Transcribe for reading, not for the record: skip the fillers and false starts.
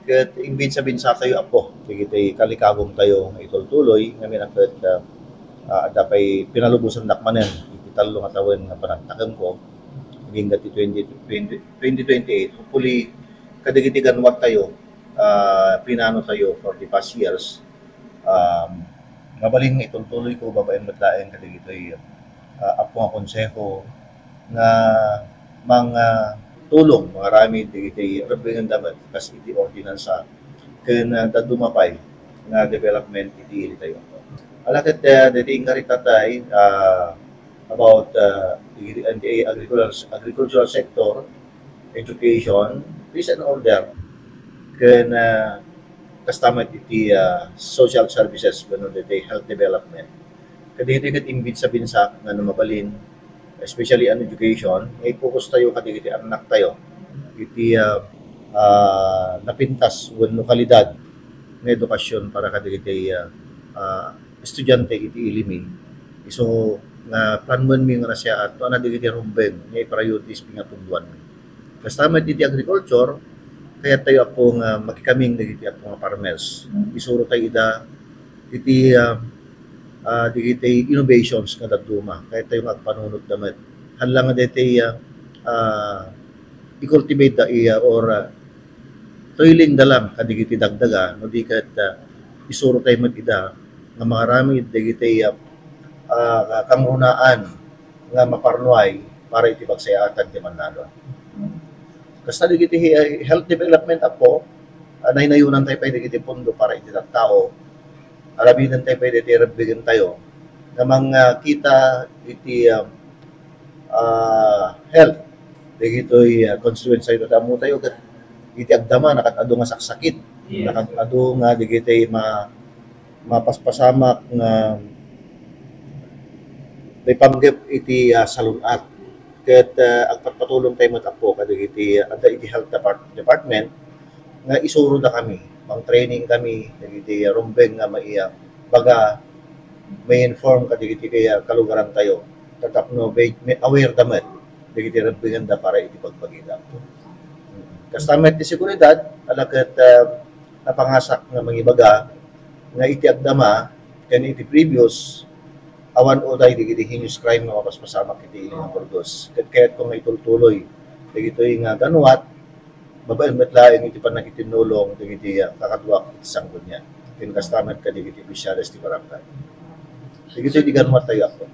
ket imbin sa binsa tayo apo digiti kalikagom tayo nga itultuloy ngamin aket dapay pinalubusan dakmanen iti tallo nga tawen nga panagtakem ko hingga ti 2028 hopefully kadigiti ganwat tayo pinano tayo for the past years mabalin nga itultuloy ko babaen matlaeng kadigitoy apo nga konseho nga mga tulong mga rami digiti represent dapat kas iti ordinansa ken dadumapay nga development iti ili tayo. Alaket diti ingari tatay about the agricultural sector, education, peace and order ken kastamat iti social services wenno iti health development. Kadito ket imbit sa binsa nga mabalin especially on education, may focus tayo kadigiti anak tayo iti napintas wenno kalidad nga edukasyon para kadigiti estudyante iti ilimi. So nga planman mi nga siya at na digiti rumbeng nga priorities pingapunduan mi. Kastamat iti agriculture kaya tayo ako nga makikaming digiti apo nga farmers. Isuro tayo ida iti digiti innovations nga daduma kaya tayo magpanunod damet hanlang nga diti i-cultivate da iya or toiling dalam kadigiti dagdaga no di ket isuro tayo magida nga marami digiti kangrunaan nga maparnuay para iti pagsayatan ti Manalo. Kasta digiti health development apo naynayunan tayo pa digiti pondo para iti tao arabinan tayo pwede tirabigin tayo na mga kita iti health digito'y constituent sa ito damo tayo iti agdama nakatado nga saksakit nakatado nga digito'y mapaspasamak nga may panggap iti salunat ket agpatpatulong tayo matapo kadigiti adda iti health department nga isuro da kami mang training kami digiti rumbeng nga maiya baga may inform kadigiti kaya kalugaran tayo tatapno may aware damet digiti rumbeng da para iti pagpagida kastamet ti seguridad alaket napangasak nga mangibaga nga iti agdama ken iti previous awan o tayo digiti heinous crime nga mapaspasamak iti nga purgos ket kayat ko nga itultuloy digitoy nga ganwat babaen metlaeng iti panagitinulong digiti kakadwak iti sanggol niya ken kastamet kadigiti opisyales ti barangay digitoy di ganwat tayo ako.